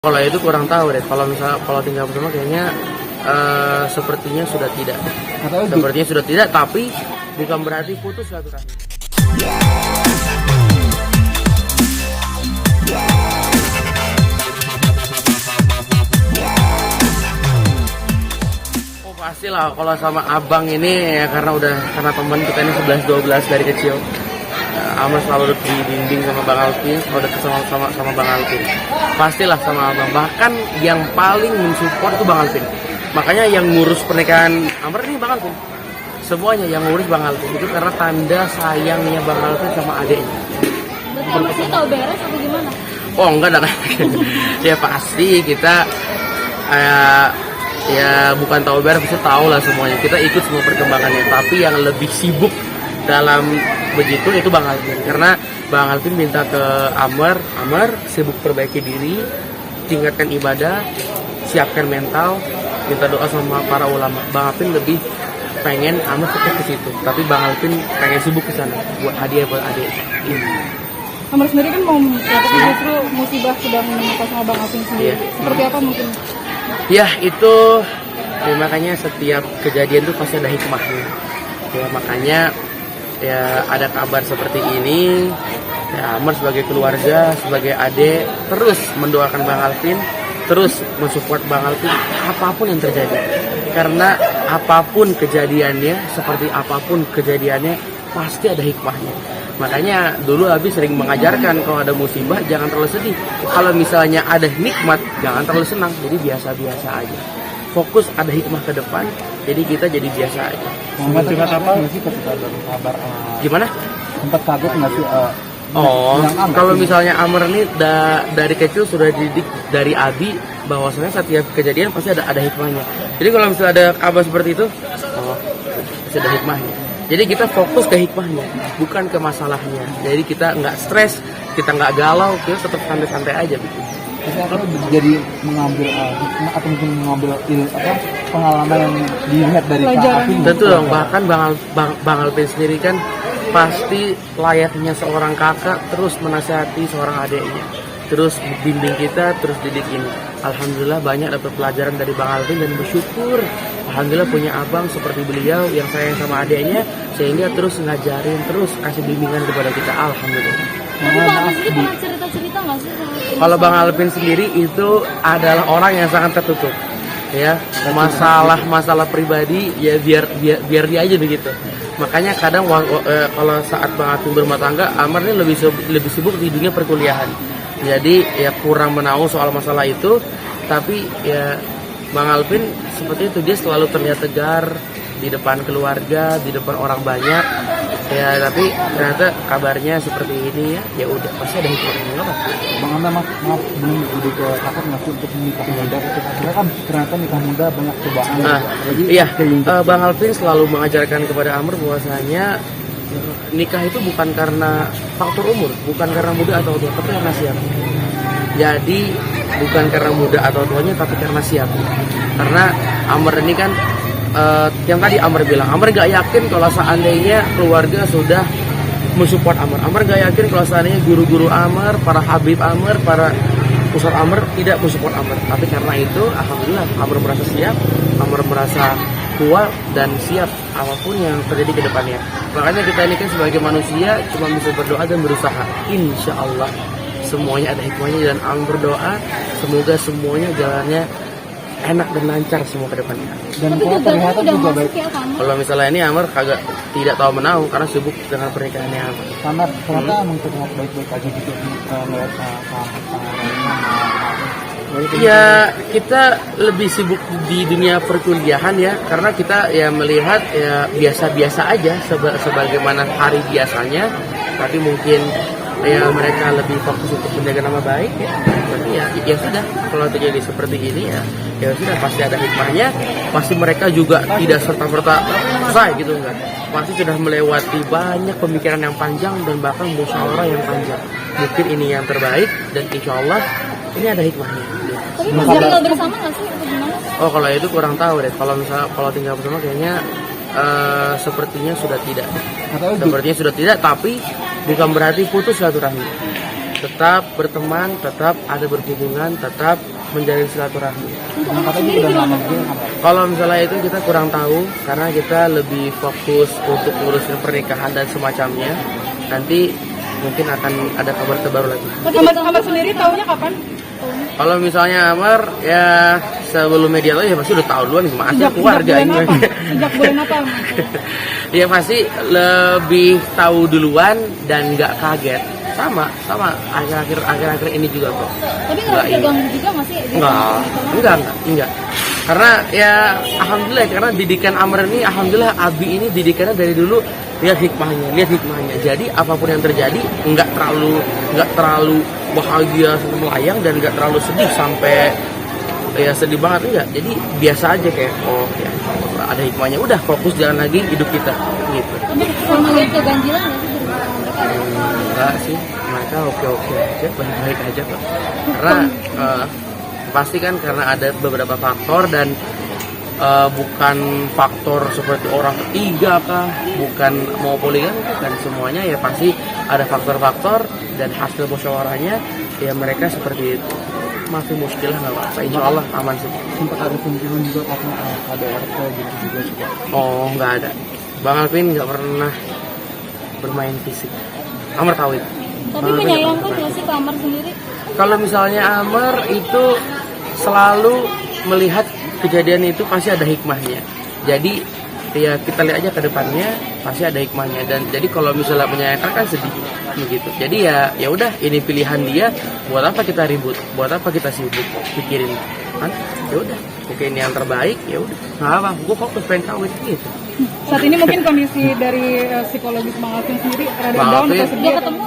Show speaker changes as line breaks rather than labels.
Kalau itu kurang tahu deh. Kalau tinggal bersama kayaknya sepertinya sudah tidak. Sepertinya sudah tidak, tapi bukan berarti putus silaturahmi. Oh pastilah kalau sama abang ini ya karena teman kita ini 11-12 dari kecil. Amar selalu dibimbing sama Bang Alvin, kalau deket sama Bang Alvin. Pastilah sama abang. Bahkan yang paling mensupport itu Bang Alvin. Makanya yang ngurus pernikahan Amar ini Bang Alvin. Semuanya yang ngurus Bang Alvin. Itu karena tanda sayangnya Bang Alvin sama adiknya.
Berarti Amar sih tahu beres atau gimana?
Oh enggak dah. Ya pasti kita ya bukan tahu beres, pasti tahu lah semuanya. Kita ikut semua perkembangannya. Tapi yang lebih sibuk dalam begitu itu Bang Alvin, karena Bang Alvin minta ke Amar sibuk perbaiki diri, tingkatkan ibadah, siapkan mental, minta doa sama para ulama. Bang Alvin lebih pengen Amar fokus ke situ, tapi Bang Alvin pengen sibuk ke sana buat hadiah buat adik ini.
Amar sendiri kan mau tapi justru musibah sedang menimpa sama Bang Alvin sendiri. Seperti apa mungkin?
Ya itu ya, makanya setiap kejadian itu pasti ada hikmahnya. Ya makanya ya ada kabar seperti ini, ya Amar sebagai keluarga, sebagai adik terus mendoakan Bang Alvin, terus mensupport Bang Alvin apapun yang terjadi. Karena apapun kejadiannya, seperti apapun kejadiannya pasti ada hikmahnya. Makanya dulu Abi sering mengajarkan kalau ada musibah jangan terlalu sedih. Kalau misalnya ada nikmat jangan terlalu senang, jadi biasa-biasa aja. Fokus ada hikmah ke depan, jadi kita jadi biasa aja.
Sempat apa nggak sih ketika ada kabar?
Gimana?
Sempat kaget nggak sih?
Kalau misalnya Amar ini dari kecil sudah dididik dari Abi bahwasanya setiap kejadian pasti ada hikmahnya. Jadi kalau misalnya ada kabar seperti itu, pasti ada hikmahnya. Jadi kita fokus ke hikmahnya, bukan ke masalahnya. Jadi kita nggak stres, kita nggak galau, kita tetap santai-santai aja gitu.
Kita jadi mengambil hikmah atau mungkin mengambil pengalaman yang dilihat dari Kak Alvin.
Tentu dong, bahkan Bang Alvin sendiri kan pasti layaknya seorang kakak terus menasihati seorang adiknya, terus bimbing kita, terus didik ini. Alhamdulillah banyak dapat pelajaran dari Bang Alvin dan bersyukur alhamdulillah punya abang seperti beliau yang sayang sama adiknya sehingga terus ngajarin, terus kasih bimbingan kepada kita. Alhamdulillah.
Tapi Bang Alvin sendiri pernah cerita-cerita nggak sih?
Kalau Bang Alvin sendiri itu adalah orang yang sangat tertutup, ya masalah pribadi ya biar dia aja begitu. Makanya kadang kalau saat Bang Alvin berumah tangga, Amar ini lebih sibuk di dunia perkuliahan. Jadi ya kurang menahu soal masalah itu, tapi ya Bang Alvin seperti itu, dia selalu terlihat tegar di depan keluarga, di depan orang banyak. Ya tapi ternyata kabarnya seperti ini ya udah pasti ada hikmahnya apa?
Bang Anda maaf belum udah ke kakak nggak sih untuk menikah muda? Karena kan ternyata nikah muda banyak cobaan.
Iya, Bang Alvin selalu mengajarkan kepada Amr bahwasanya nikah itu bukan karena faktor umur, bukan karena muda atau tua, tapi karena siap. Jadi bukan karena muda atau tuanya, tapi karena siap. Karena Amr ini kan yang tadi Amr bilang, Amr gak yakin kalau seandainya keluarga sudah mensupport Amr. Amr gak yakin kalau seandainya guru-guru Amr, para habib Amr, para ustadz Amr tidak mensupport Amr. Tapi karena itu, alhamdulillah Amr merasa siap, Amr merasa kuat dan siap apapun yang terjadi ke depannya. Makanya kita ini kan sebagai manusia cuma bisa berdoa dan berusaha. Insya Allah semuanya ada hikmahnya dan Amr berdoa semoga semuanya jalannya enak dan lancar semua ke depannya.
Dan kalau terlihat juga baik.
Kalau misalnya ini Amar kagak tidak tahu menahu karena sibuk dengan pernikahannya Amar.
Karena ternyata emang terlihat baik-baik aja gitu melihat
Ya kita lebih sibuk di dunia perkuliahan ya, karena kita ya melihat ya biasa-biasa aja sebagaimana hari biasanya, tapi mungkin ya mereka lebih fokus untuk menjaga nama baik ya. Berarti ya sudah, kalau terjadi seperti ini ya sudah pasti ada hikmahnya, pasti mereka juga tidak serta-merta selesai gitu enggak. Pasti sudah melewati banyak pemikiran yang panjang dan bahkan musyawarah yang panjang. Mungkin ini yang terbaik dan insya Allah ini ada hikmahnya.
Tapi masih tinggal bersama nggak sih atau gimana?
Oh kalau itu kurang tahu deh. Kalau tinggal bersama kayaknya sepertinya sudah tidak. Sepertinya sudah tidak, tapi bukan berarti putus silaturahmi. tetap berteman, tetap ada berhubungan, tetap menjalin silaturahmi.
Yang katanya juga udah lama juga kan.
Kalau misalnya itu kita kurang tahu karena kita lebih fokus untuk ngurusin pernikahan dan semacamnya. Nanti mungkin akan ada kabar terbaru lagi.
Amar sendiri tahunya kapan?
Kalau misalnya Amar ya sebelum media tahu ya pasti udah tahu duluan gimana
Sejak
keluarga
bulan
ini.
apa? Sejak bulan apa?
Ya pasti lebih tahu duluan dan nggak kaget. Sama akhir-akhir ini juga kok.
Tapi
Nggak
nggak
ini.
terganggu juga nggak sih?
Enggak. Karena ya alhamdulillah karena didikan Amr ini alhamdulillah Abi ini didikannya dari dulu lihat hikmahnya. Jadi apapun yang terjadi nggak terlalu bahagia sampai melayang dan nggak terlalu sedih sampai ya sedih banget enggak. Jadi biasa aja kayak oh ya ada hikmahnya udah fokus jalan lagi hidup kita gitu.
Tapi sama lihat keganjilan nggak sih di rumah mereka?
Enggak sih, mereka oke aja, baik-baik aja kok. Karena pasti kan karena ada beberapa faktor dan bukan faktor seperti orang ketiga kah, bukan mau poligami kan semuanya ya pasti ada faktor-faktor dan hasil musyawarahnya ya mereka seperti itu. Masih muskilah nggak apa-apa, insya Allah aman sih.
Sempat ada kunjungan juga karena ada RT gitu juga juga.
Oh nggak ada, Bang Alvin nggak pernah bermain fisik. Amar tahu itu.
Tapi menyayangkan nggak sih ke Amar sendiri?
Kalau misalnya Amar itu selalu melihat kejadian itu pasti ada hikmahnya. Jadi ya kita lihat aja ke depannya pasti ada hikmahnya dan jadi kalau misalnya menyayangkan kan sedih begitu. Jadi ya udah ini pilihan dia, buat apa kita ribut? Buat apa kita sibuk pikirin? Kan? Ya udah, oke ini yang terbaik, ya udah. Nggak apa, gue fokus pengen tahu itu gitu.
Saat ini mungkin kondisi dari psikologis Bang Alvin sendiri rada
Bang
down
Alvin.
atau sedih?
Dia ketemu